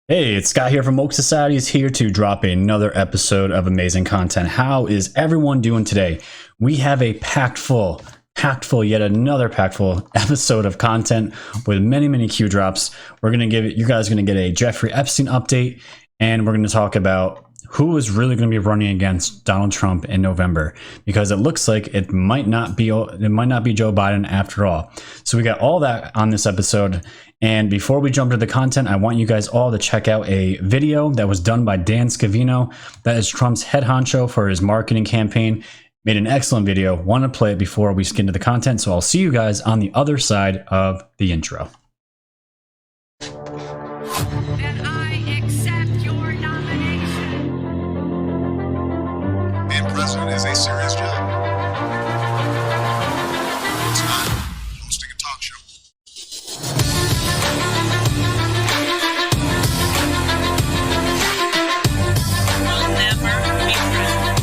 Hey, it's Scott here from Woke Society is here to drop another episode of amazing content. How is everyone doing today? We have a packed full yet another packed full episode of content with many Q drops. We're going to give you guys going to get a Jeffrey Epstein update, and we're going to talk about who is really going to be running against Donald Trump in November, because it looks like it might not be Joe Biden after all. So we got all that on this episode. And before we jump into the content, I want you guys all to check out a video that was done by Dan Scavino. That is Trump's head honcho for his marketing campaign. Made an excellent video. Want to play it before we get into the content. So I'll see you guys on the other side of the intro. And I accept your nomination. Being president is a serious job. It's not hosting a talk show. Will never be president.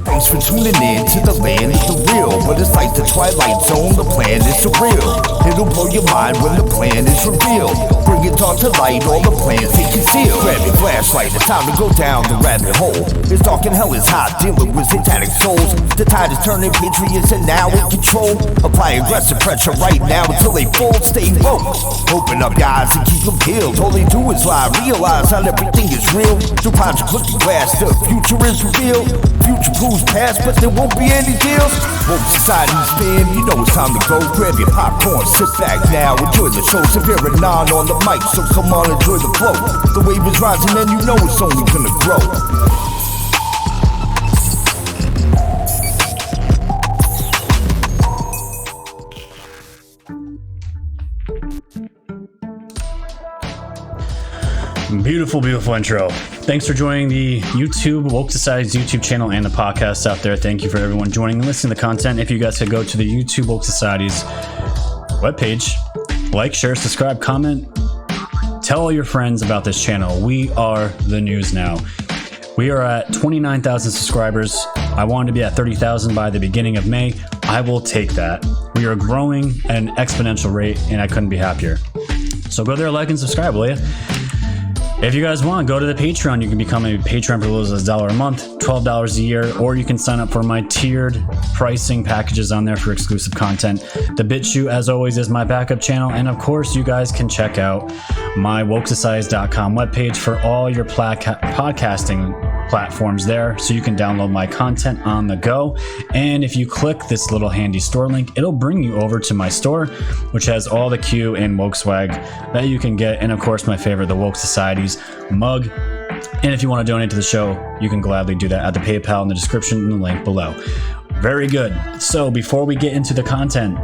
Thanks for tuning in to the land of the real. But it's like the Twilight Zone, the plan is surreal. It'll blow your mind when the plan is revealed. Bring it on to light, all the plans they conceal. Grab your flashlight, it's time to go down the rabbit hole. It's dark and hell is hot, dealing with satanic souls. The tide is turning, patriots are now in control. Apply aggressive pressure right now until they fold. Stay woke, open up your eyes and keep them peeled. All they do is lie, realize not everything is real. Through Project Looking Glass, the future is revealed. Future proves past, but there won't be any deals. Woke Society's fam, you know it's time to go. Grab your popcorn, sit back now, enjoy the show. Severe and non on the mic, so come on, enjoy the flow. The wave is rising and you know it's only gonna grow. Beautiful intro. Thanks for joining the Woke Society's YouTube channel and the podcast out there. Thank you for everyone joining and listening to the content. If you guys could go to the Woke Society's webpage, like, share, subscribe, comment, tell all your friends about this channel. We are the news now. We are at 29,000 subscribers. I wanted to be at 30,000 by the beginning of May. I will take that. We are growing at an exponential rate, and I couldn't be happier. So go there, like, and subscribe, will you? If you guys want, go to the Patreon. You can become a patron for as low as $1 a month, $12 a year, or you can sign up for my tiered pricing packages on there for exclusive content. The BitChute, as always, is my backup channel. And of course, you guys can check out my wokesocieties.com webpage for all your podcasting platforms there, so you can download my content on the go. And if you click this little handy store link, it'll bring you over to my store, which has all the Q and Woke swag that you can get. And of course, my favorite, the Woke Society's mug. And if you want to donate to the show, you can gladly do that at the PayPal in the description and the link below. Very good. So before we get into the content,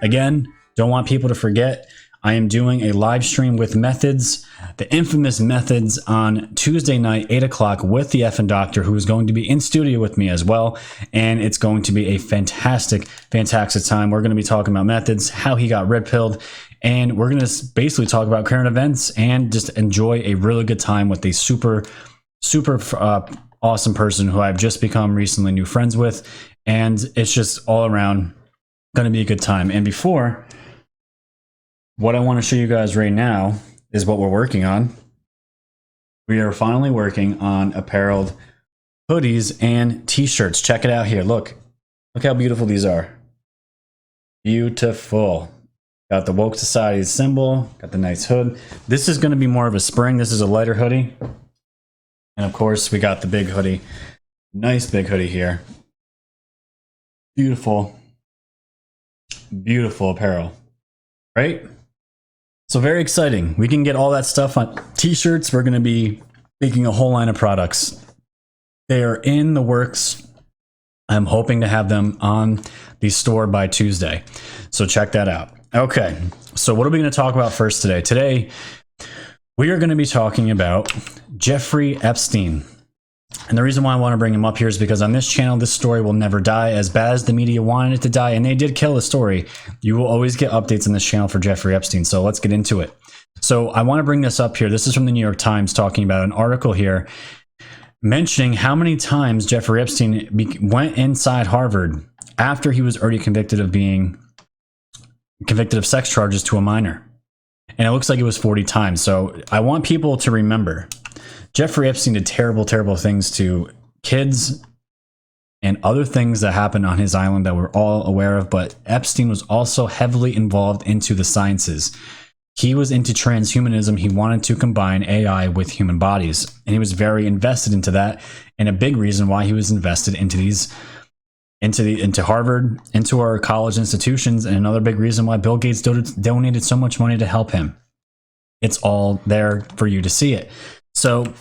again, don't want people to forget, I am doing a live stream with Methods, the infamous Methods, on Tuesday night, 8 o'clock, with the effing doctor, who is going to be in studio with me as well. And it's going to be a fantastic time. We're going to be talking about Methods, how he got red pilled, and we're going to basically talk about current events and just enjoy a really good time with a super awesome person who I've just become recently new friends with. And it's just all around going to be a good time. And before, what I want to show you guys right now is what we're working on. We are finally working on appareled hoodies and t-shirts. Check it out here. Look how beautiful these are. Beautiful. Got the Woke Society symbol, got the nice hood. This is going to be more of a spring. This is a lighter hoodie. And of course, we got the big hoodie. Nice big hoodie here. Beautiful apparel, right? So very exciting. We can get all that stuff on t-shirts. We're going to be making a whole line of products. They are in the works. I'm hoping to have them on the store by Tuesday. So check that out. Okay. So what are we going to talk about first today? Today, we are going to be talking about Jeffrey Epstein. And the reason why I want to bring him up here is because on this channel, this story will never die. As bad as the media wanted it to die, and they did kill the story, you will always get updates on this channel for Jeffrey Epstein. So let's get into it. So I want to bring this up here. This is from the New York Times talking about an article here mentioning how many times Jeffrey Epstein went inside Harvard after he was already convicted of sex charges to a minor. And it looks like it was 40 times. So I want people to remember Jeffrey Epstein did terrible, terrible things to kids and other things that happened on his island that we're all aware of. But Epstein was also heavily involved into the sciences. He was into transhumanism. He wanted to combine AI with human bodies, and he was very invested into that. And a big reason why he was invested into Harvard, into our college institutions, and another big reason why Bill Gates donated so much money to help him. It's all there for you to see it. So,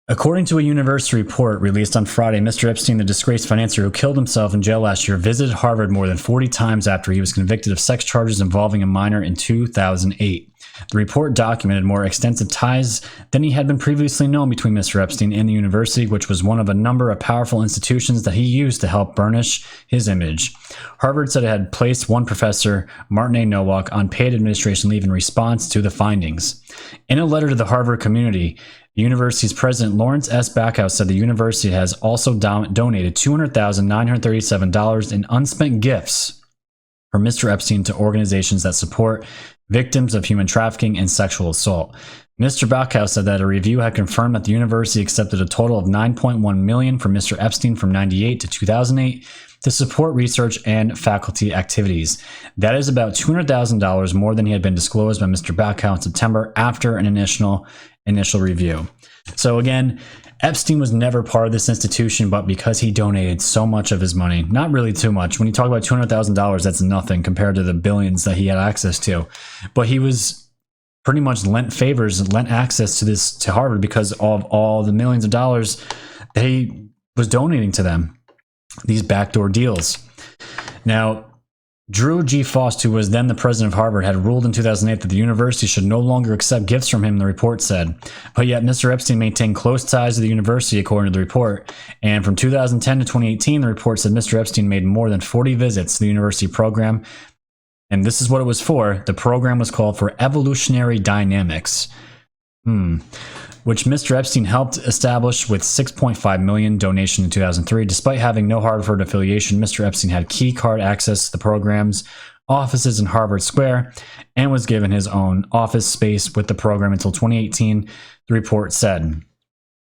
according to a university report released on Friday, Mr. Epstein, the disgraced financier who killed himself in jail last year, visited Harvard more than 40 times after he was convicted of sex charges involving a minor in 2008. The report documented more extensive ties than he had been previously known between Mr. Epstein and the university, which was one of a number of powerful institutions that he used to help burnish his image. Harvard said it had placed one professor, Martin A. Nowak, on paid administration leave in response to the findings. In a letter to the Harvard community, the university's president, Lawrence S. Backhouse, said the university has also donated $200,937 in unspent gifts for Mr. Epstein to organizations that support victims of human trafficking and sexual assault. Mr. Backhouse said that a review had confirmed that the university accepted a total of $9.1 million from Mr. Epstein from 1998 to 2008 to support research and faculty activities. That is about $200,000 more than he had been disclosed by Mr. Backhouse in September after an initial review. So again, Epstein was never part of this institution, but because he donated so much of his money, not really too much. When you talk about $200,000, that's nothing compared to the billions that he had access to. But he was pretty much lent access to Harvard because of all the millions of dollars that he was donating to them. These backdoor deals. Now, Drew G. Faust, who was then the president of Harvard, had ruled in 2008 that the university should no longer accept gifts from him, the report said. But yet, Mr. Epstein maintained close ties to the university, according to the report. And from 2010 to 2018, the report said Mr. Epstein made more than 40 visits to the university program. And this is what it was for. The program was called for Evolutionary Dynamics, which Mr. Epstein helped establish with $6.5 million donation in 2003. Despite having no Harvard affiliation, Mr. Epstein had key card access to the program's offices in Harvard Square and was given his own office space with the program until 2018, the report said.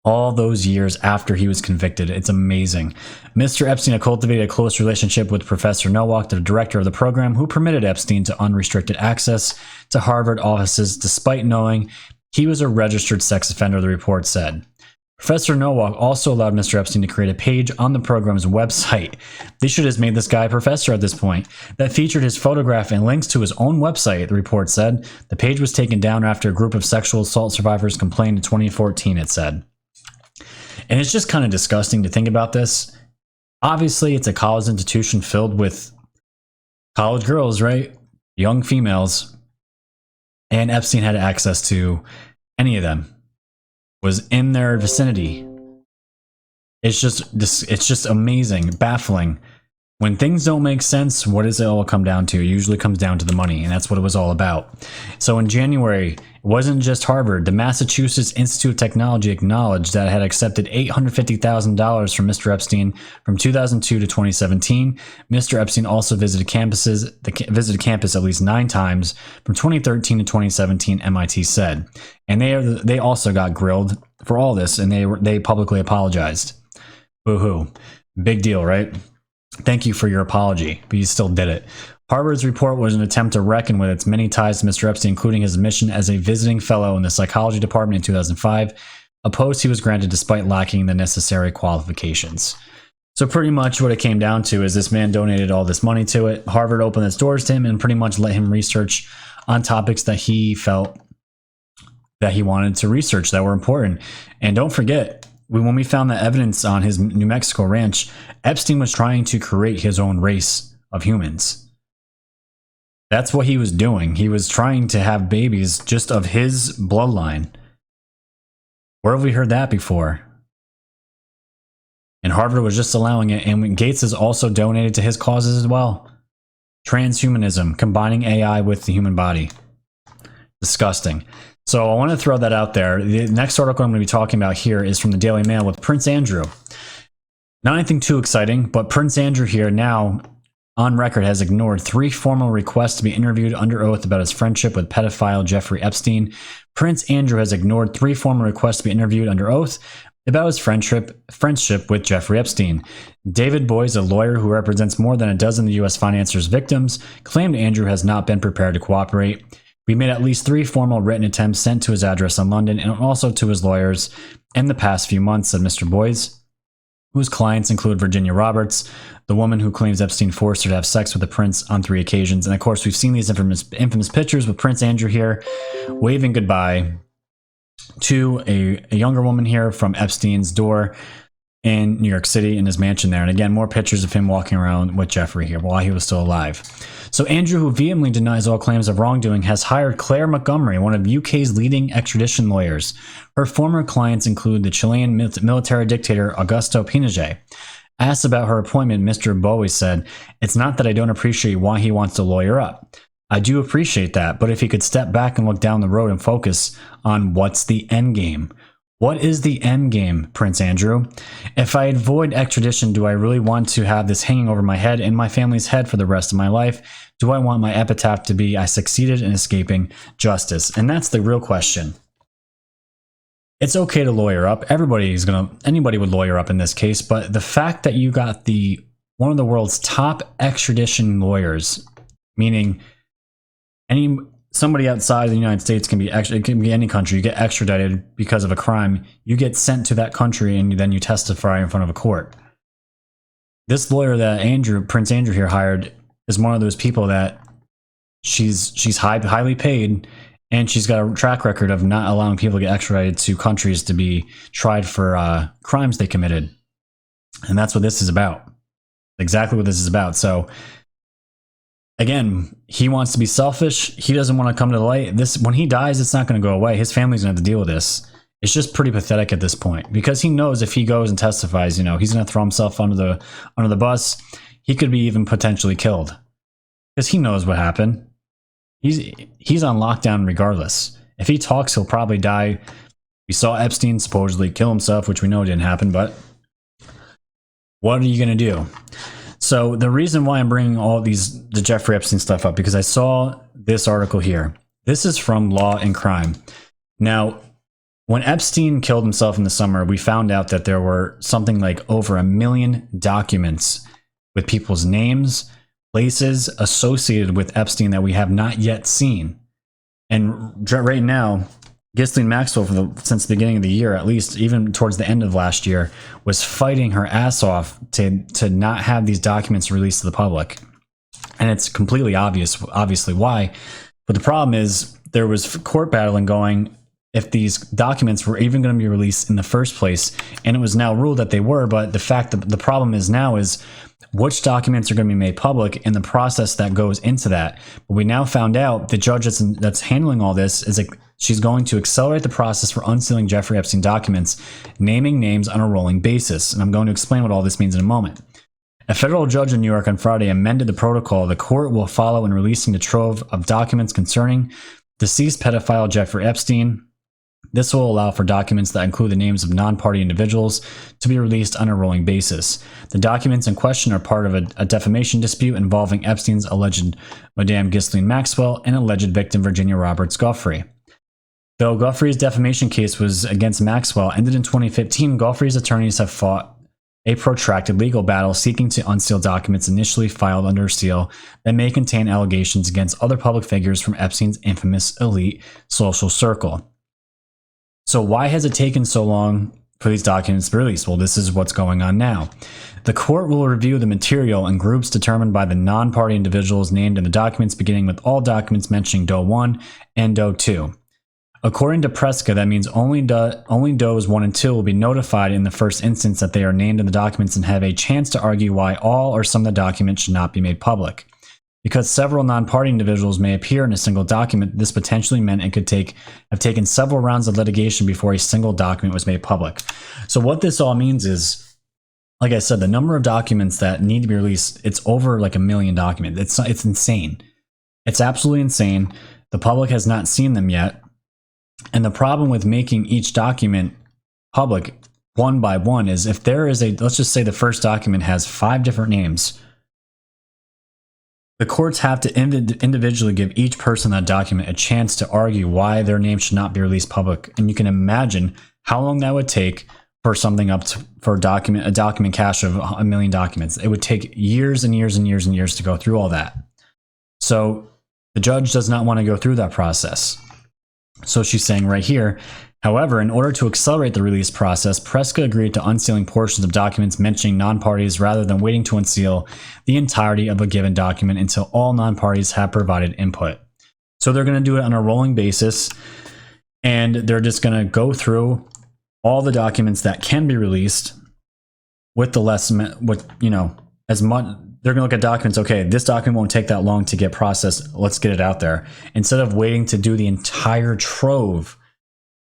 All those years after he was convicted. It's amazing. Mr. Epstein had cultivated a close relationship with Professor Nowak, the director of the program, who permitted Epstein to unrestricted access to Harvard offices despite knowing he was a registered sex offender, the report said. Professor Nowak also allowed Mr. Epstein to create a page on the program's website. They should have made this guy a professor at this point. That featured his photograph and links to his own website, the report said. The page was taken down after a group of sexual assault survivors complained in 2014, it said. And it's just kind of disgusting to think about this. Obviously, it's a college institution filled with college girls, right? Young females. And Epstein had access to any of them, was in their vicinity. It's just amazing, baffling. When things don't make sense, what does it all come down to? It usually comes down to the money, and that's what it was all about. So in January, it wasn't just Harvard. The Massachusetts Institute of Technology acknowledged that it had accepted $850,000 from Mr. Epstein from 2002 to 2017. Mr. Epstein also visited campus at least 9 times from 2013 to 2017, MIT said. And they also got grilled for all this, and they publicly apologized. Boo-hoo. Big deal, right? Thank you for your apology, but you still did it. Harvard's report was an attempt to reckon with its many ties to Mr. Epstein, including his admission as a visiting fellow in the psychology department in 2005, a post he was granted despite lacking the necessary qualifications. So pretty much what it came down to is this man donated all this money to it. Harvard opened its doors to him and pretty much let him research on topics that he felt that he wanted to research that were important. And don't forget, when we found the evidence on his New Mexico ranch, Epstein was trying to create his own race of humans. That's what he was doing. He was trying to have babies just of his bloodline. Where have we heard that before? And Harvard was just allowing it, and Gates has also donated to his causes as well. Transhumanism, combining AI with the human body. Disgusting. So I want to throw that out there. The next article I'm going to be talking about here is from the Daily Mail with Prince Andrew. Not anything too exciting, but Prince Andrew here now on record has ignored 3 formal requests to be interviewed under oath about his friendship with pedophile Jeffrey Epstein. Prince Andrew has ignored 3 formal requests to be interviewed under oath about his friendship with Jeffrey Epstein. David Boies, a lawyer who represents more than a dozen of the U.S. financiers' victims, claimed Andrew has not been prepared to cooperate. We made at least 3 formal written attempts sent to his address in London and also to his lawyers in the past few months, said Mr. Boies, whose clients include Virginia Roberts, the woman who claims Epstein forced her to have sex with the prince on 3 occasions. And of course, we've seen these infamous pictures with Prince Andrew here waving goodbye to a younger woman here from Epstein's door in New York City in his mansion there. And again, more pictures of him walking around with Jeffrey here while he was still alive. So Andrew, who vehemently denies all claims of wrongdoing, has hired Claire Montgomery, one of UK's leading extradition lawyers. Her former clients include the Chilean military dictator Augusto Pinochet. Asked about her appointment, Mr. Bowie said, "It's not that I don't appreciate why he wants to lawyer up. I do appreciate that, but if he could step back and look down the road and focus on what's the end game. What is the end game, Prince Andrew? If I avoid extradition, do I really want to have this hanging over my head and my family's head for the rest of my life? Do I want my epitaph to be, I succeeded in escaping justice?" And that's the real question. It's okay to lawyer up. Anybody would lawyer up in this case, but the fact that you got one of the world's top extradition lawyers, meaning somebody outside of the United States it can be any country. You get extradited because of a crime. You get sent to that country and then you testify in front of a court. This lawyer that Prince Andrew here hired is one of those people that she's highly paid, and she's got a track record of not allowing people to get extradited to countries to be tried for crimes they committed. And that's what this is about. Exactly what this is about. So again, he wants to be selfish. He doesn't want to come to the light. When he dies, it's not going to go away. His family's going to have to deal with this. It's just pretty pathetic at this point, because he knows if he goes and testifies, he's going to throw himself under the bus. He could be even potentially killed because he knows what happened. He's on lockdown regardless. If he talks, he'll probably die. We saw Epstein supposedly kill himself, which we know didn't happen, but what are you going to do? So the reason why I'm bringing all the Jeffrey Epstein stuff up, because I saw this article here. This is from Law and Crime. Now, when Epstein killed himself in the summer, we found out that there were something like over 1 million documents with people's names, places associated with Epstein that we have not yet seen. And right now, Ghislaine Maxwell, since the beginning of the year, at least even towards the end of last year, was fighting her ass off to not have these documents released to the public. And it's completely obviously why. But the problem is there was court battling going if these documents were even going to be released in the first place. And it was now ruled that they were. But the problem is now is which documents are going to be made public and the process that goes into that. But we now found out the judge that's handling all this is she's going to accelerate the process for unsealing Jeffrey Epstein documents, naming names on a rolling basis. And I'm going to explain what all this means in a moment. A federal judge in New York on Friday amended the protocol the court will follow in releasing the trove of documents concerning deceased pedophile Jeffrey Epstein. This will allow for documents that include the names of non-party individuals to be released on a rolling basis. The documents in question are part of a defamation dispute involving Epstein's alleged Madame Ghislaine Maxwell and alleged victim Virginia Roberts Guthrie. Though Guthry's defamation case was against Maxwell ended in 2015, Guthry's attorneys have fought a protracted legal battle seeking to unseal documents initially filed under seal that may contain allegations against other public figures from Epstein's infamous elite social circle. So why has it taken so long for these documents to be released? Well, this is what's going on now. The court will review the material in groups determined by the non-party individuals named in the documents, beginning with all documents mentioning Doe 1 and Doe 2. According to Preska, that means only does 1 and 2 will be notified in the first instance that they are named in the documents and have a chance to argue why all or some of the documents should not be made public. Because several non-party individuals may appear in a single document, this potentially meant it could have taken several rounds of litigation before a single document was made public. So what this all means is, like I said, the number of documents that need to be released, it's over like 1 million documents. It's insane. It's absolutely insane. The public has not seen them yet. And the problem with making each document public one by one is if there is let's just say the first document has 5 different names, the courts have to individually give each person that document a chance to argue why their name should not be released public. And you can imagine how long that would take for something for a document cache of 1 million documents. It would take years and years and years and years to go through all that. So the judge does not want to go through that process. So she's saying right here, however, in order to accelerate the release process, Preska agreed to unsealing portions of documents mentioning non-parties rather than waiting to unseal the entirety of a given document until all non-parties have provided input. So they're going to do it on a rolling basis, and they're just going to go through all the documents that can be released with as much. They're going to look at documents. Okay, this document won't take that long to get processed. Let's get it out there. Instead of waiting to do the entire trove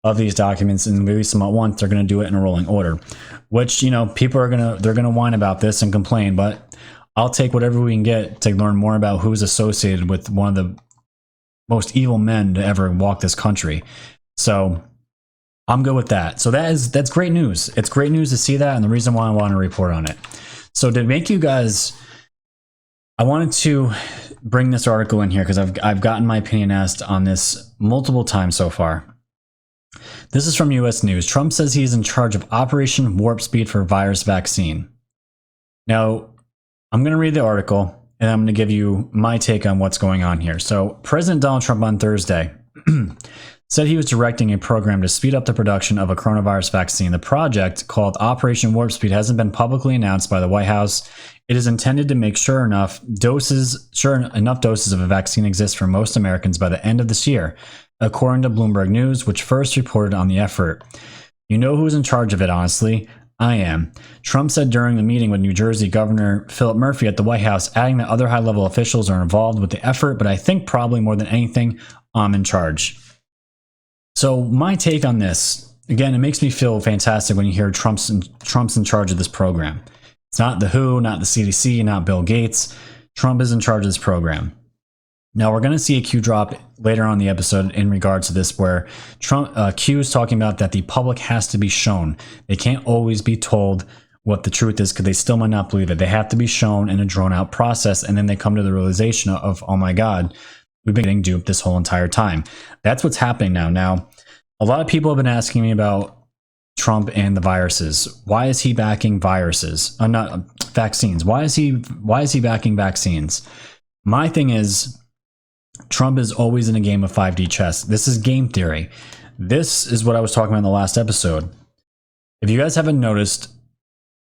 of these documents and release them at once, they're going to do it in a rolling order, which, people are going to whine about this and complain, but I'll take whatever we can get to learn more about who's associated with one of the most evil men to ever walk this country. So I'm good with that. So that's great news. It's great news to see that, and the reason why I want to report on it. So to make you guys, I wanted to bring this article in here because I've gotten my opinion asked on this multiple times so far. This is from US News. Trump says he is in charge of Operation Warp Speed for virus vaccine. Now, I'm going to read the article and I'm going to give you my take on what's going on here. So President Donald Trump on Thursday said he was directing a program to speed up the production of a coronavirus vaccine. The project, called Operation Warp Speed, hasn't been publicly announced by the White House. It is intended to make sure enough doses of a vaccine exist for most Americans by the end of this year, according to Bloomberg News, which first reported on the effort. You know who's in charge of it, honestly? I am. Trump said during the meeting with New Jersey Governor Philip Murphy at the White House, adding that other high-level officials are involved with the effort, but I think probably more than anything, I'm in charge. So my take on this, again, it makes me feel fantastic when you hear Trump's in charge of this program. It's not the WHO, not the CDC, not Bill Gates. Trump is in charge of this program. Now, we're going to see a Q drop later on in the episode in regards to this, where Q is talking about that the public has to be shown. They can't always be told what the truth is because they still might not believe it. They have to be shown in a drawn-out process, and then they come to the realization of, oh my God, we've been getting duped this whole entire time. That's what's happening now. Now, a lot of people have been asking me about Trump and the viruses. Why is he backing viruses? Not vaccines. Why is he backing vaccines? My thing is, Trump is always in a game of 5D chess. This is game theory. This is what I was talking about in the last episode. If you guys haven't noticed,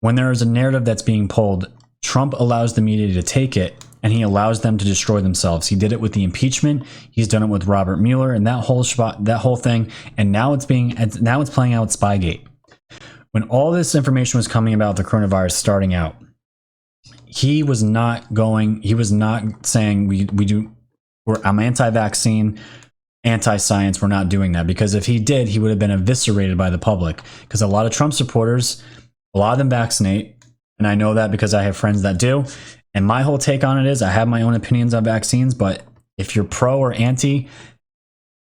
when there is a narrative that's being pulled, Trump allows the media to take it and he allows them to destroy themselves. He did it with the impeachment. He's done it with Robert Mueller and that whole thing. And now it's playing out Spygate. When all this information was coming about the coronavirus starting out, he was not saying I'm anti-vaccine, anti-science. We're not doing that, because if he did, he would have been eviscerated by the public, because a lot of Trump supporters, a lot of them vaccinate. And I know that because I have friends that do. And my whole take on it is I have my own opinions on vaccines, but if you're pro or anti,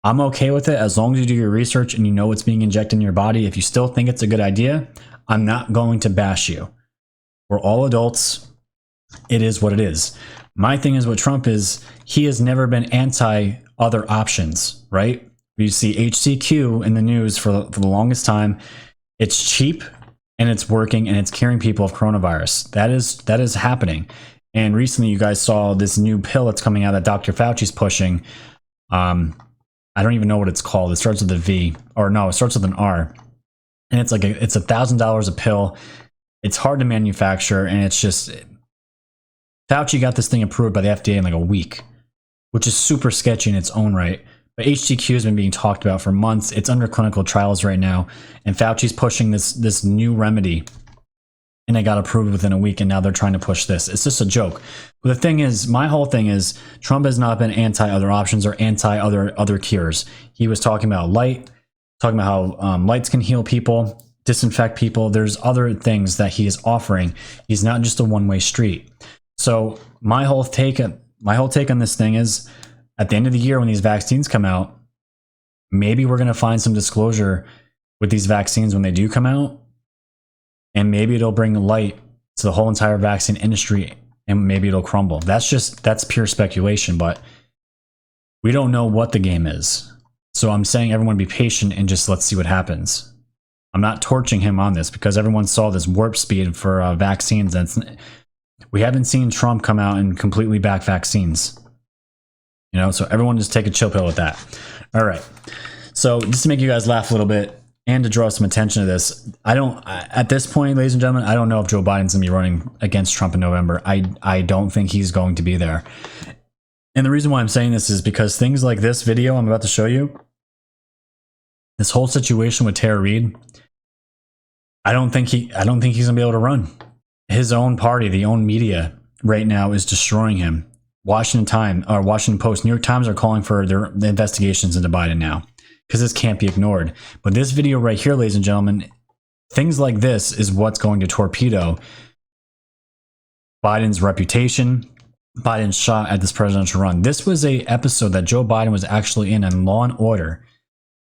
I'm okay with it as long as you do your research and you know what's being injected in your body. If you still think it's a good idea, I'm not going to bash you. We're all adults. It is what it is. My thing is, what Trump is, he has never been anti other options, right? You see HCQ in the news for the longest time. It's cheap and it's working and it's curing people of coronavirus. That is happening. And recently you guys saw this new pill that's coming out that Dr. Fauci's pushing. I don't even know what it's called. It starts with a V, or no, it starts with an R. And it's $1,000 a pill. It's hard to manufacture, and it's just, Fauci got this thing approved by the FDA in like a week, which is super sketchy in its own right. But HTQ has been being talked about for months. It's under clinical trials right now, and Fauci's pushing this new remedy, and it got approved within a week, and now they're trying to push this. It's just a joke. But the thing is, my whole thing is, Trump has not been anti other options or anti other cures. He was talking about light, talking about how lights can heal people, disinfect people. There's other things that he is offering. He's not just a one-way street. So my whole take on this thing is, at the end of the year when these vaccines come out, maybe we're going to find some disclosure with these vaccines when they do come out. And maybe it'll bring light to the whole entire vaccine industry, and maybe it'll crumble. That's pure speculation, but we don't know what the game is. So I'm saying everyone be patient and just let's see what happens. I'm not torching him on this because everyone saw this warp speed for vaccines. We haven't seen Trump come out and completely back vaccines. So everyone just take a chill pill with that. All right. So just to make you guys laugh a little bit, and to draw some attention to this, at this point, ladies and gentlemen, I don't know if Joe Biden's going to be running against Trump in November. I don't think he's going to be there. And the reason why I'm saying this is because things like this video I'm about to show you, this whole situation with Tara Reade, I don't think he's going to be able to run. His own party, the own media right now is destroying him. Washington Post, New York Times are calling for their investigations into Biden now, because this can't be ignored. But this video right here, ladies and gentlemen, things like this is what's going to torpedo Biden's reputation, Biden's shot at this presidential run. This was a episode that Joe Biden was actually in on Law and Order,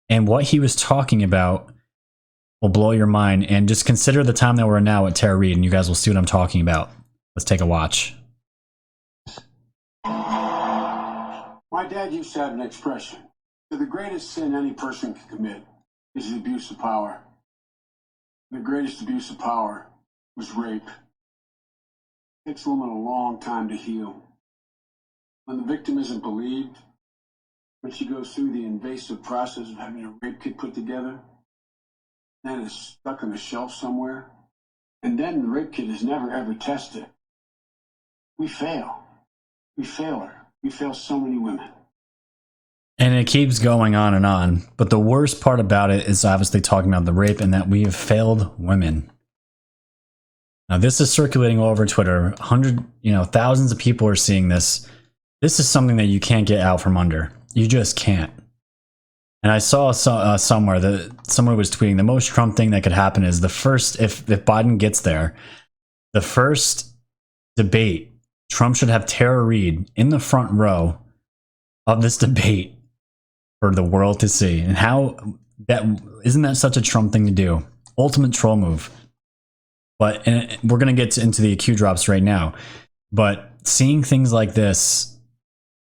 and what he was talking about will blow your mind. And just consider the time that we're in now at Tara Reade, and you guys will see what I'm talking about. Let's take a watch. My dad used to have an expression: the greatest sin any person can commit is the abuse of power. The greatest abuse of power was rape. It takes a woman a long time to heal. When the victim isn't believed, when she goes through the invasive process of having a rape kit put together, then it's stuck on a shelf somewhere, and then the rape kit is never ever tested, we fail. We fail her. We fail so many women. And it keeps going on, but the worst part about it is obviously talking about the rape and that we have failed women. Now this is circulating all over Twitter. Thousands of people are seeing this. This is something that you can't get out from under. You just can't. And I saw somewhere that someone was tweeting, the most Trump thing that could happen is if Biden gets there, the first debate, Trump should have Tara Reade in the front row of this debate for the world to see. And isn't that such a Trump thing to do? Ultimate troll move. But we're going to get into the Q drops right now. But seeing things like this,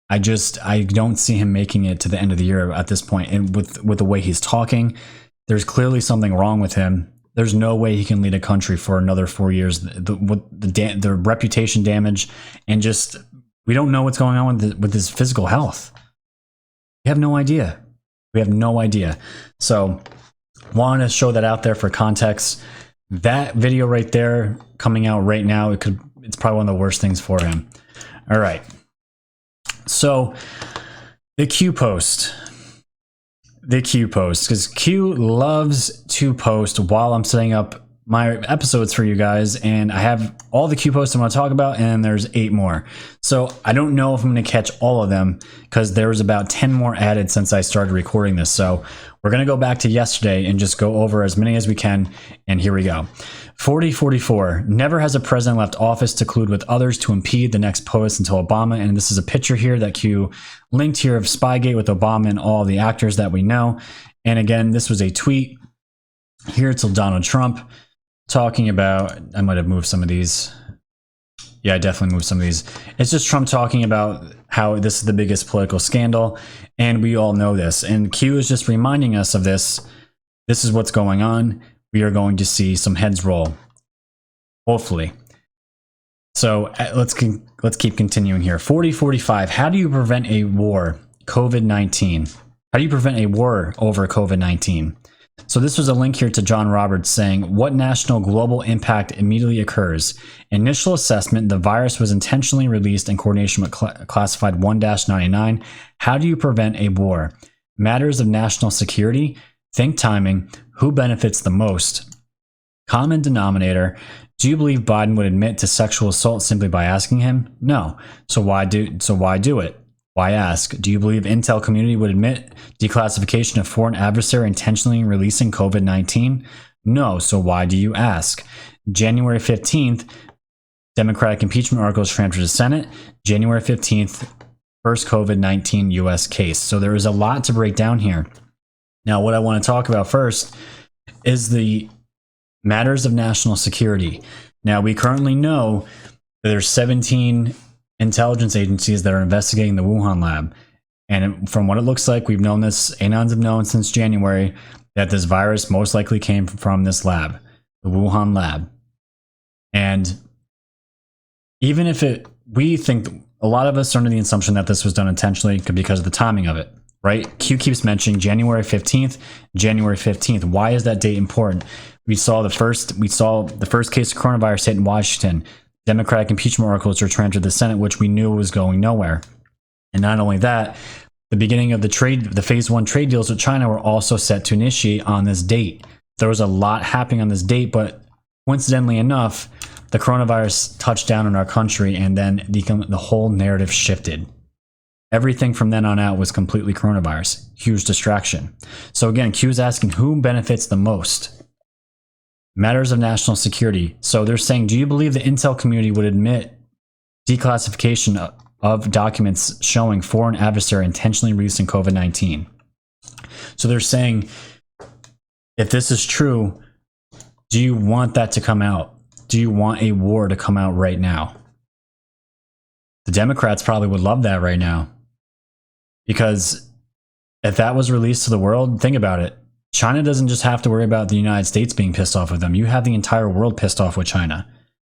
I don't see him making it to the end of the year at this point. And with the way he's talking, there's clearly something wrong with him. There's no way he can lead a country for another 4 years. The reputation damage, and just we don't know what's going on with his physical health. We have no idea. So, wanted to show that out there for context. That video right there coming out right now, it's probably one of the worst things for him. All right. So, the Q post, because Q loves to post while I'm setting up my episodes for you guys, and I have all the Q posts I want to talk about, and there's 8 more. So I don't know if I'm going to catch all of them because there was about 10 more added since I started recording this. So we're going to go back to yesterday and just go over as many as we can, and here we go. 4044, never has a president left office to collude with others to impede the next post until Obama. And this is a picture here that Q linked here of Spygate with Obama and all the actors that we know. And again, this was a tweet here till Donald Trump talking about, I might have moved some of these. Yeah, I definitely moved some of these. It's just Trump talking about how this is the biggest political scandal, and we all know this. And Q is just reminding us of this. This is what's going on. We are going to see some heads roll, hopefully. So let's keep continuing here. 4045. How do you prevent a war? COVID-19. How do you prevent a war over COVID-19? So this was a link here to John Roberts saying, what national global impact immediately occurs? Initial assessment, the virus was intentionally released in coordination with classified 1-99. How do you prevent a war? Matters of national security. Think timing. Who benefits the most? Common denominator. Do you believe Biden would admit to sexual assault simply by asking him? No. So why do it? Why ask? Do you believe intel community would admit declassification of foreign adversary intentionally releasing COVID-19? No. So why do you ask? January 15th, Democratic impeachment articles transferred to Senate. January 15th, first COVID-19 U.S. case. So there is a lot to break down here. Now, what I want to talk about first is the matters of national security. Now, we currently know that there's 17 intelligence agencies that are investigating the Wuhan lab. And from what it looks like, we've known this, anons have known since January that this virus most likely came from this lab, the Wuhan lab. And even if we think, a lot of us are under the assumption that this was done intentionally because of the timing of it, right? Q keeps mentioning January 15th, January 15th. Why is that date important? We saw the first case of coronavirus hit in Washington. Democratic impeachment articles were transferred to the Senate, which we knew was going nowhere. And not only that, the beginning of the phase 1 trade deals with China were also set to initiate on this date. There was a lot happening on this date, but coincidentally enough, the coronavirus touched down in our country, and then the whole narrative shifted. Everything from then on out was completely coronavirus. Huge distraction. So again, Q is asking who benefits the most? Matters of national security. So they're saying, do you believe the intel community would admit declassification of documents showing foreign adversary intentionally releasing COVID-19? So they're saying, if this is true, do you want that to come out? Do you want a war to come out right now? The Democrats probably would love that right now. Because if that was released to the world, think about it. China doesn't just have to worry about the United States being pissed off with them. You have the entire world pissed off with China.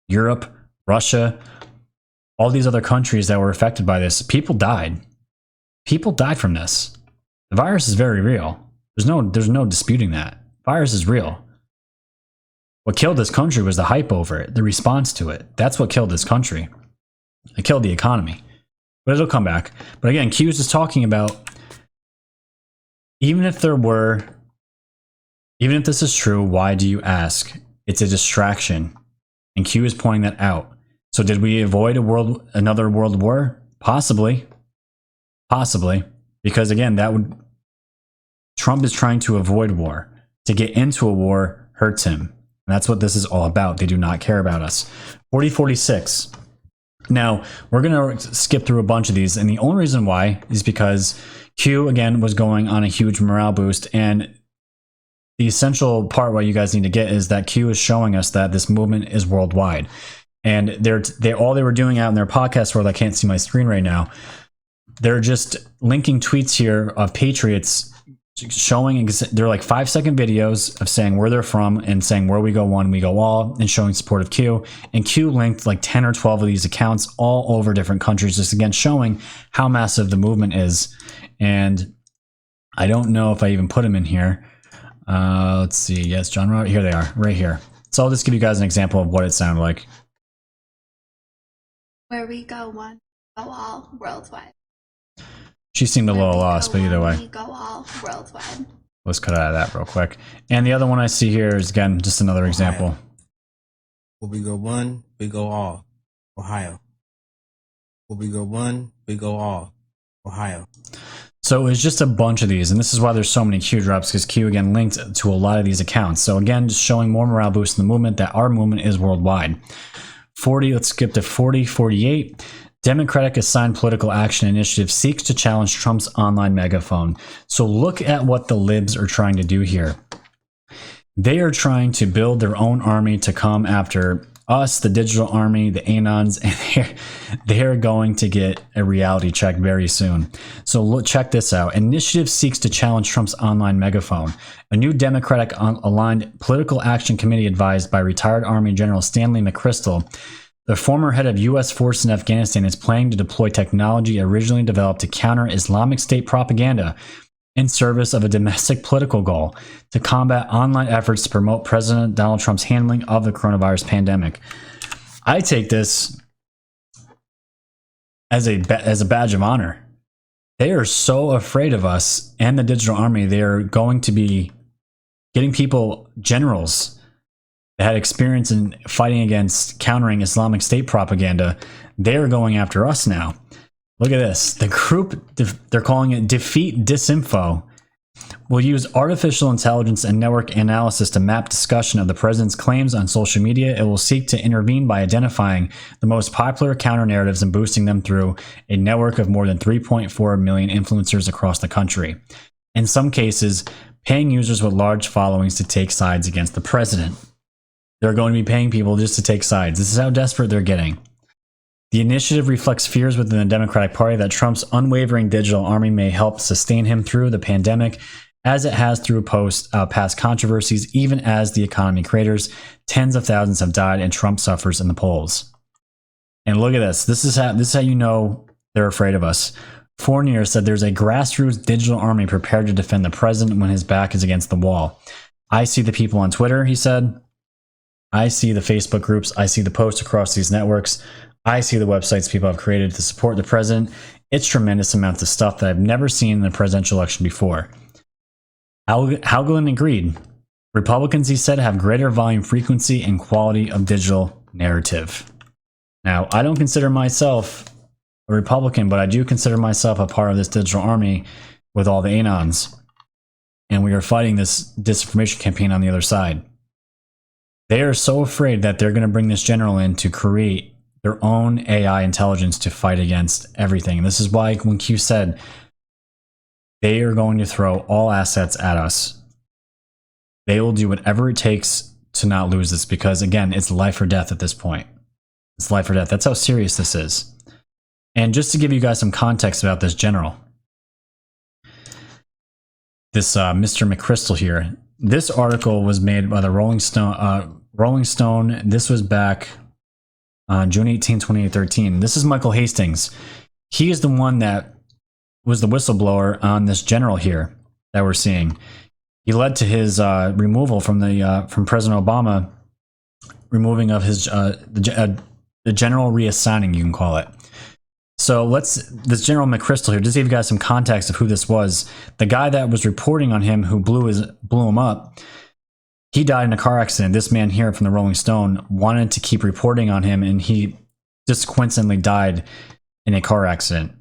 Europe, Russia, all these other countries that were affected by this. People died. People died from this. The virus is very real. There's no disputing that. Virus is real. What killed this country was the hype over it, the response to it. That's what killed this country. It killed the economy. But it'll come back. But again, Q is just talking about, even if this is true, why do you ask? It's a distraction. And Q is pointing that out. So did we avoid another world war? Possibly. Possibly. Because again, Trump is trying to avoid war. To get into a war hurts him. And that's what this is all about. They do not care about us. 4046. Now, we're going to skip through a bunch of these. And the only reason why is because Q, again, was going on a huge morale boost. And the essential part what you guys need to get is that Q is showing us that this movement is worldwide. And all they were doing out in their podcast world, I can't see my screen right now, they're just linking tweets here of Patriots showing, they're like 5-second videos of saying where they're from and saying where we go one, we go all, and showing support of Q. And Q linked like 10 or 12 of these accounts all over different countries, just again showing how massive the movement is. And I don't know if I even put them in here. Let's see. Yes, John Robert. Here they are, right here. So I'll just give you guys an example of what it sounded like. Where we go one, go all worldwide. She seemed a little lost, but either way. We go all worldwide. Let's cut out of that real quick. And the other one I see here is, again, just another example. Where we go one, we go all. Ohio. Where we go one, we go all. Ohio. So it's just a bunch of these, and this is why there's so many Q drops, because Q, again, linked to a lot of these accounts. So again, just showing more morale boost in the movement, that our movement is worldwide. 40, let's skip to 4048. Democratic Assigned Political Action Initiative seeks to challenge Trump's online megaphone. So look at what the libs are trying to do here. They are trying to build their own army to come after us, the digital army, the Anons, and they're going to get a reality check very soon. So look, check this out. Initiative seeks to challenge Trump's online megaphone. A new Democratic aligned political action committee advised by retired Army General Stanley McChrystal, the former head of U.S. forces in Afghanistan, is planning to deploy technology originally developed to counter Islamic State propaganda in service of a domestic political goal to combat online efforts to promote President Donald Trump's handling of the coronavirus pandemic. I take this as a badge of honor. They are so afraid of us and the digital army. They are going to be getting people, generals that had experience in fighting against countering Islamic State propaganda. They are going after us now. Look at this. The group, they're calling it Defeat Disinfo, will use artificial intelligence and network analysis to map discussion of the president's claims on social media. It will seek to intervene by identifying the most popular counter narratives and boosting them through a network of more than 3.4 million influencers across the country. In some cases, paying users with large followings to take sides against the president. They're going to be paying people just to take sides. This is how desperate they're getting. The initiative reflects fears within the Democratic Party that Trump's unwavering digital army may help sustain him through the pandemic, as it has through past controversies, even as the economy craters. Tens of thousands have died and Trump suffers in the polls. And look at this. This is how you know they're afraid of us. Fournier said there's a grassroots digital army prepared to defend the president when his back is against the wall. I see the people on Twitter, he said. I see the Facebook groups. I see the posts across these networks. I see the websites people have created to support the president. It's tremendous amounts of stuff that I've never seen in the presidential election before. Hagelin agreed. Republicans, he said, have greater volume, frequency, and quality of digital narrative. Now, I don't consider myself a Republican, but I do consider myself a part of this digital army with all the anons. And we are fighting this disinformation campaign on the other side. They are so afraid that they're going to bring this general in to create their own AI intelligence to fight against everything. And this is why when Q said they are going to throw all assets at us, they will do whatever it takes to not lose this, because again, it's life or death at this point. It's life or death. That's how serious this is. And just to give you guys some context about this general, this Mr. McChrystal here, this article was made by the Rolling Stone. This was back on June 18, 2013. This is Michael Hastings. He is the one that was the whistleblower on this general here that we're seeing. He led to his removal from President Obama, removing of his the general reassigning, you can call it. So this General McChrystal here, just to give you guys some context of who this was. The guy that was reporting on him, who blew him up, he died in a car accident. This man here from the Rolling Stone wanted to keep reporting on him, and he just coincidentally died in a car accident.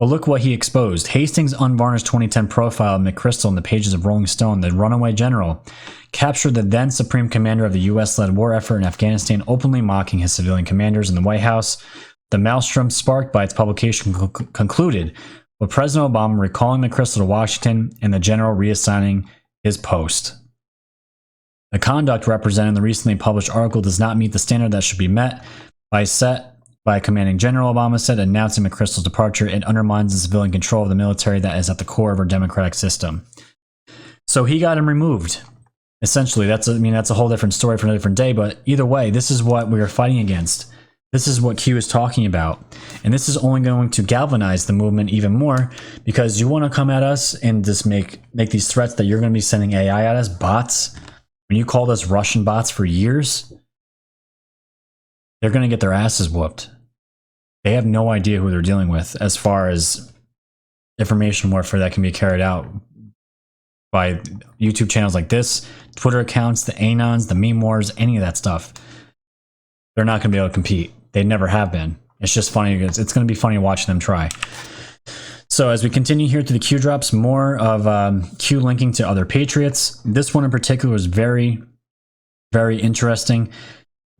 But look what he exposed. Hastings' unvarnished 2010 profile of McChrystal in the pages of Rolling Stone, the runaway general, captured the then Supreme Commander of the U.S.-led war effort in Afghanistan openly mocking his civilian commanders in the White House. The maelstrom sparked by its publication concluded with President Obama recalling McChrystal to Washington and the general reassigning his post. The conduct represented in the recently published article does not meet the standard that should be met by commanding general, Obama said, announcing McChrystal's departure. It undermines the civilian control of the military that is at the core of our democratic system. So he got him removed. Essentially, that's a whole different story for a different day, but either way, this is what we are fighting against. This is what Q is talking about. And this is only going to galvanize the movement even more, because you want to come at us and just make these threats that you're going to be sending AI at us, bots. When you called us Russian bots for years, they're going to get their asses whooped. They have no idea who they're dealing with as far as information warfare that can be carried out by YouTube channels like this, Twitter accounts, the Anons, the meme wars, any of that stuff. They're not going to be able to compete. They never have been. It's just funny. It's going to be funny watching them try. So as we continue here through the Q drops, more of Q linking to other Patriots. This one in particular was very, very interesting.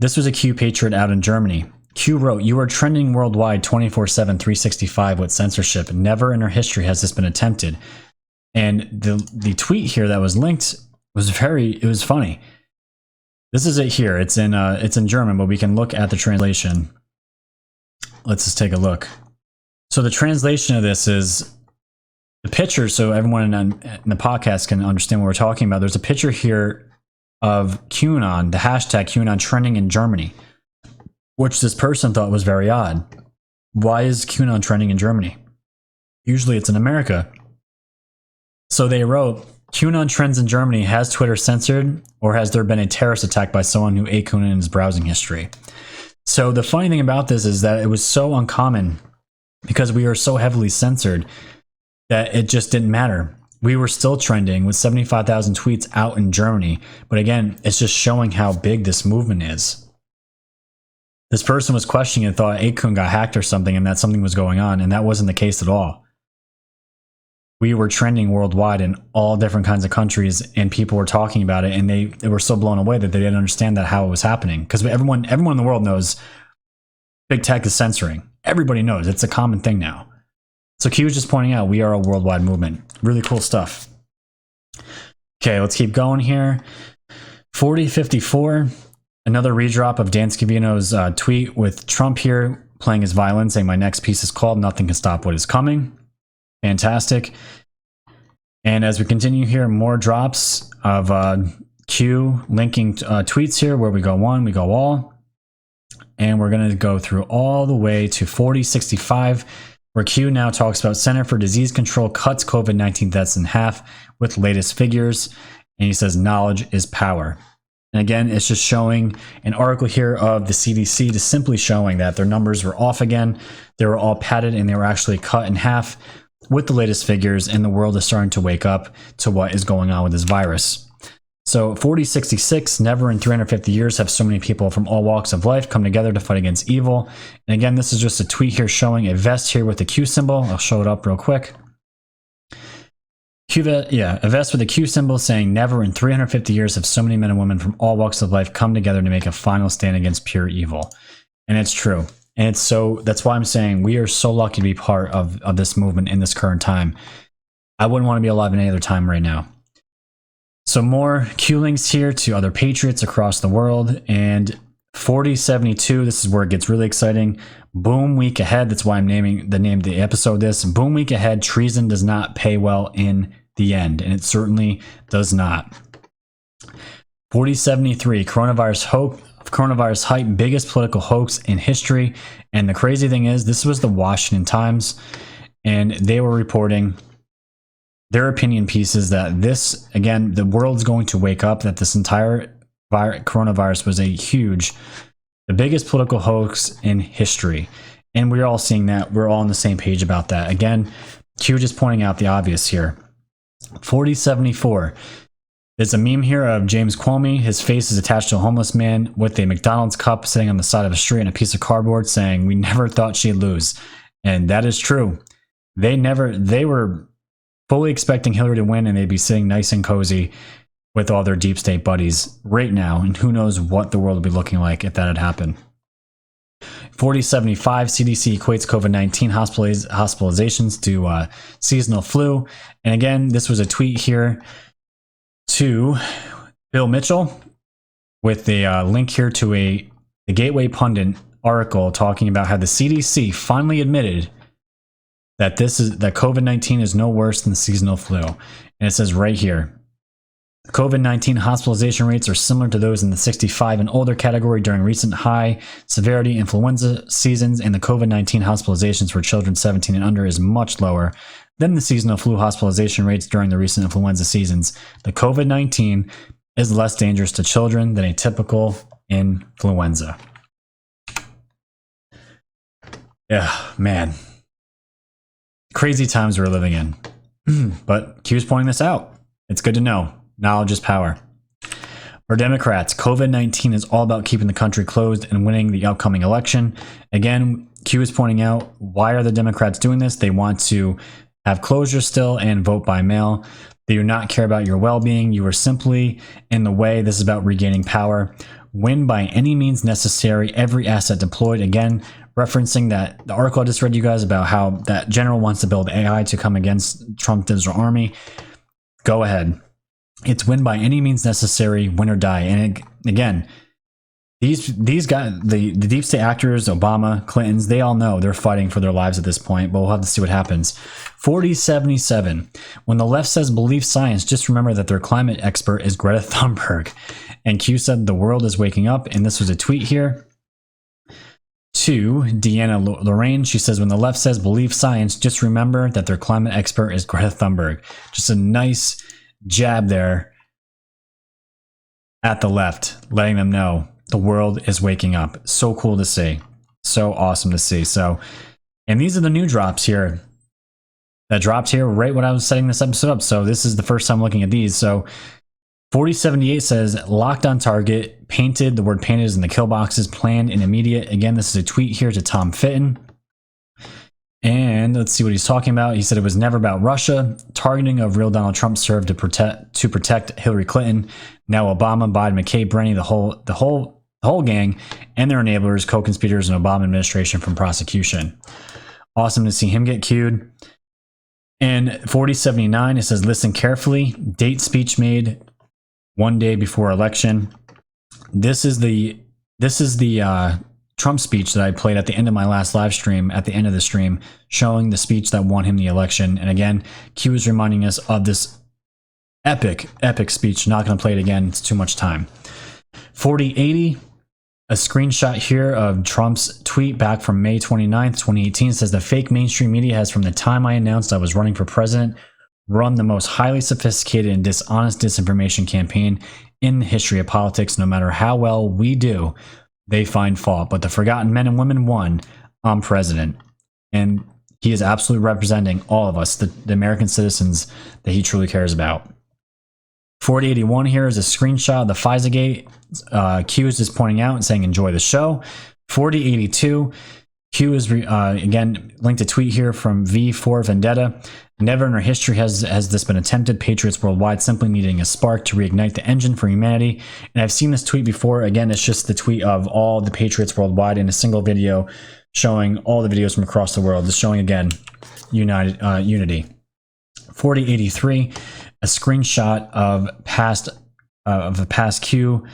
This was a Q Patriot out in Germany. Q wrote, "You are trending worldwide 24/7, 365 with censorship. Never in our history has this been attempted." And the tweet here that was linked was it was funny. This is it here. It's in German, but we can look at the translation. Let's just take a look. So the translation of this is the picture, so everyone in the podcast can understand what we're talking about. There's a picture here of QAnon, the hashtag QAnon trending in Germany, which this person thought was very odd. Why is QAnon trending in Germany? Usually it's in America. So they wrote, QAnon trends in Germany. Has Twitter censored, or has there been a terrorist attack by someone who ate QAnon in his browsing history? So the funny thing about this is that it was so uncommon because we are so heavily censored that it just didn't matter. We were still trending with 75,000 tweets out in Germany. But again, it's just showing how big this movement is. This person was questioning and thought Akon got hacked or something and that something was going on, and that wasn't the case at all. We were trending worldwide in all different kinds of countries, and people were talking about it, and they were so blown away that they didn't understand that how it was happening. Because everyone in the world knows big tech is censoring. Everybody knows. It's a common thing now. So Q was just pointing out we are a worldwide movement. Really cool stuff. Okay, let's keep going here. 4054, another redrop of Dan Scavino's tweet with Trump here playing his violin, saying my next piece is called Nothing Can Stop What Is Coming. Fantastic. And as we continue here, more drops of Q linking tweets here where we go one, we go all. And we're going to go through all the way to 4065, where Q now talks about Center for Disease Control cuts COVID-19 deaths in half with latest figures. And he says knowledge is power. And again, it's just showing an article here of the CDC, just simply showing that their numbers were off again. They were all padded and they were actually cut in half with the latest figures, and the world is starting to wake up to what is going on with this virus. So 4066, never in 350 years have so many people from all walks of life come together to fight against evil. And again, this is just a tweet here showing a vest here with the Q symbol. I'll show it up real quick. A vest with a Q symbol saying never in 350 years have so many men and women from all walks of life come together to make a final stand against pure evil. And it's true. And it's so, that's why I'm saying we are so lucky to be part of this movement in this current time. I wouldn't want to be alive in any other time right now. So more Q links here to other patriots across the world. And 4072, this is where it gets really exciting. Boom week ahead. That's why I'm naming the episode this. Boom week ahead. Treason does not pay well in the end. And it certainly does not. 4073, coronavirus hype, biggest political hoax in history. And the crazy thing is, this was the Washington Times, and they were reporting their opinion pieces that this, again, the world's going to wake up, that this entire coronavirus was the biggest political hoax in history. And we're all seeing that. We're all on the same page about that. Again, Q just pointing out the obvious here. 4074. There's a meme here of James Comey. His face is attached to a homeless man with a McDonald's cup sitting on the side of a street and a piece of cardboard saying, "We never thought she'd lose." And that is true. They were fully expecting Hillary to win, and they'd be sitting nice and cozy with all their deep state buddies right now. And who knows what the world would be looking like if that had happened. 4075, CDC equates COVID-19 hospitalizations to seasonal flu. And again, this was a tweet here to Bill Mitchell with a link here to the Gateway Pundit article talking about how the CDC finally admitted that COVID-19 is no worse than seasonal flu. And it says right here, COVID-19 hospitalization rates are similar to those in the 65 and older category during recent high severity influenza seasons, and the COVID-19 hospitalizations for children 17 and under is much lower than the seasonal flu hospitalization rates during the recent influenza seasons. The COVID-19 is less dangerous to children than a typical influenza. Yeah, man. Crazy times we're living in. But Q's pointing this out. It's good to know. Knowledge is power. For Democrats, COVID-19 is all about keeping the country closed and winning the upcoming election. Again, Q is pointing out, why are the Democrats doing this? They want to have closure still and vote by mail. They do not care about your well-being. You are simply in the way. This is about regaining power. Win by any means necessary, every asset deployed. Again, referencing that the article I just read you guys about how that general wants to build AI to come against Trump's digital army. Go ahead. It's win by any means necessary, win or die. And again, these guys, the deep state actors, Obama, Clintons, they all know they're fighting for their lives at this point, but we'll have to see what happens. 4077. When the left says believe science, just remember that their climate expert is Greta Thunberg. And Q said the world is waking up. And this was a tweet here to Deanna Lorraine. She says, when the left says believe science, just remember that their climate expert is Greta Thunberg. Just a nice jab there at the left, letting them know the world is waking up. So cool to see. So awesome to see. So, And these are the new drops here that dropped here right when I was setting this episode up. So this is the first time looking at these. So 4078 says locked on target, painted. The word painted is in the kill boxes, planned and immediate. Again, this is a tweet here to Tom Fitton. And let's see what he's talking about. He said it was never about Russia. Targeting of real Donald Trump served to protect Hillary Clinton. Now Obama, Biden, McCabe, Brennan, the whole gang and their enablers, co-conspirators, and Obama administration from prosecution. Awesome to see him get cued. And 4079, it says listen carefully. Date speech made 1 day before election. This is the Trump speech that I played at the end of my last live stream, at the end of the stream, showing the speech that won him the election. And again, Q is reminding us of this epic speech. Not going to play it again. It's too much time. 4080, a screenshot here of Trump's tweet back from May 29th, 2018 says the fake mainstream media has, from the time I announced I was running for president, run the most highly sophisticated and dishonest disinformation campaign in the history of politics. No matter how well we do, they find fault. But the forgotten men and women won. I'm president. And he is absolutely representing all of us, the American citizens that he truly cares about. 4081 here is a screenshot of the FISA-gate. Q is just pointing out and saying enjoy the show. 4082, Q is again linked a tweet here from V4 Vendetta. Never in our history has this been attempted. Patriots worldwide simply needing a spark to reignite the engine for humanity. And I've seen this tweet before. Again, it's just the tweet of all the Patriots worldwide in a single video, showing all the videos from across the world. Just showing again unity. 4083, a screenshot of a past Q.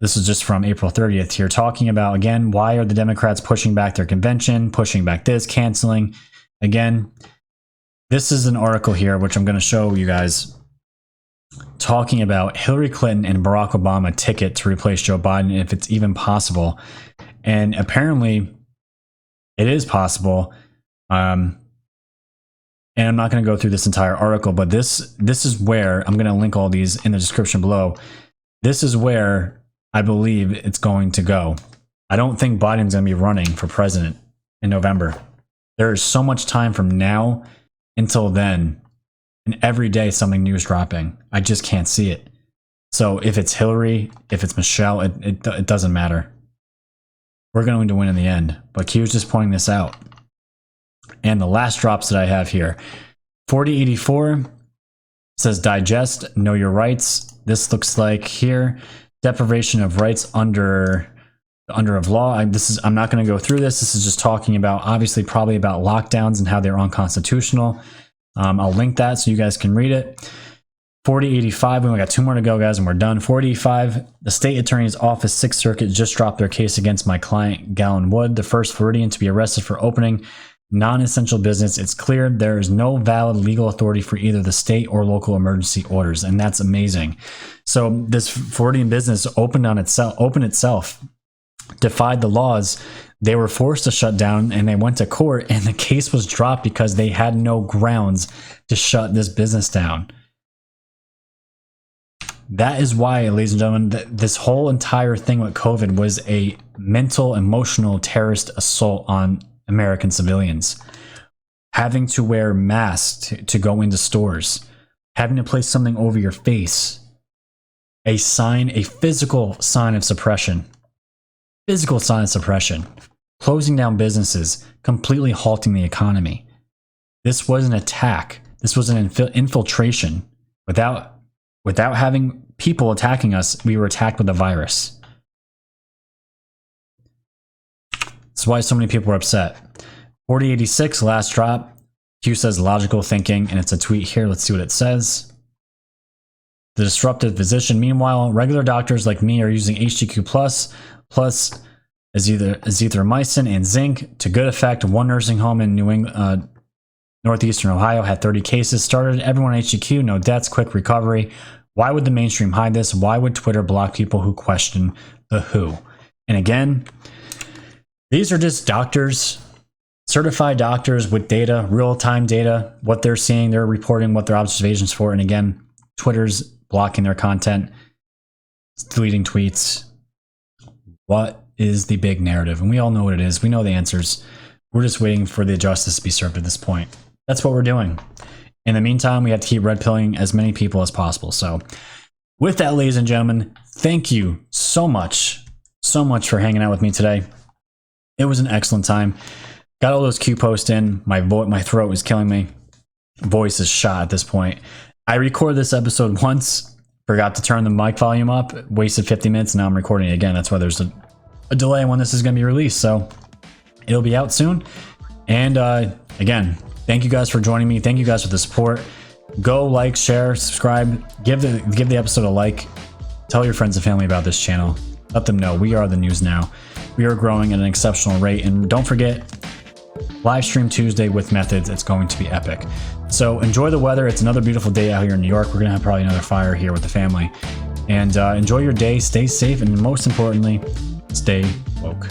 This is just from April 30th here, talking about, again, why are the Democrats pushing back their convention, pushing back this, canceling. Again, this is an article here, which I'm going to show you guys, talking about Hillary Clinton and Barack Obama ticket to replace Joe Biden, if it's even possible. And apparently it is possible. And I'm not going to go through this entire article, but this is where I'm going to link all these in the description below. This is where I believe it's going to go. I don't think Biden's going to be running for president in November. There is so much time from now until then, and every day something new is dropping. I just can't see it. So if it's Hillary, if it's Michelle, it doesn't matter. We're going to win in the end. But Q is just pointing this out. And the last drops that I have here, 4084 says digest, know your rights. This looks like here, deprivation of rights under of law. I'm not going to go through this. This is just talking about, obviously, probably about lockdowns and how they're unconstitutional. I'll link that so you guys can read it. 4085, we only got 2 more to go, guys, and we're done. 4085, the state attorney's office 6th Circuit just dropped their case against my client, Galen Wood, the first Floridian to be arrested for opening non-essential business. It's clear there is no valid legal authority for either the state or local emergency orders, and that's amazing. So this Floridian business opened itself, defied the laws. They were forced to shut down, and they went to court, and the case was dropped because they had no grounds to shut this business down. That is why, ladies and gentlemen, this whole entire thing with COVID was a mental, emotional terrorist assault on American civilians. Having to wear masks to go into stores, having to place something over your face, a physical sign of suppression, closing down businesses, completely halting the economy. This was an attack. This was an infiltration. Without having people attacking us, we were attacked with a virus. That's why so many people were upset. 4086, last drop. Q says logical thinking, and it's a tweet here. Let's see what it says. The disruptive physician. Meanwhile, regular doctors like me are using HTQ plus azithromycin and zinc to good effect. One nursing home in northeastern Ohio had 30 cases. Started everyone HTQ, no deaths, quick recovery. Why would the mainstream hide this? Why would Twitter block people who question the WHO? And again, these are just doctors, certified doctors with data, real-time data, what they're seeing, they're reporting what their observations for. And again, Twitter's blocking their content, deleting tweets. What is the big narrative? And we all know what it is. We know the answers. We're just waiting for the justice to be served at this point. That's what we're doing. In the meantime, we have to keep red pilling as many people as possible. So with that, ladies and gentlemen, thank you so much for hanging out with me today. It was an excellent time. Got all those Q posts in. My throat was killing me. Voice is shot at this point. I recorded this episode once, forgot to turn the mic volume up, wasted 50 minutes, and now I'm recording it again. That's why there's a delay when this is going to be released. So it'll be out soon. And again, thank you guys for joining me. Thank you guys for the support. Go like, share, subscribe, give the episode a like. Tell your friends and family about this channel. Let them know we are the news now. We are growing at an exceptional rate. And don't forget, live stream Tuesday with methods. It's going to be epic. So enjoy the weather. It's another beautiful day out here in New York. We're going to have probably another fire here with the family. And enjoy your day. Stay safe. And most importantly, stay woke.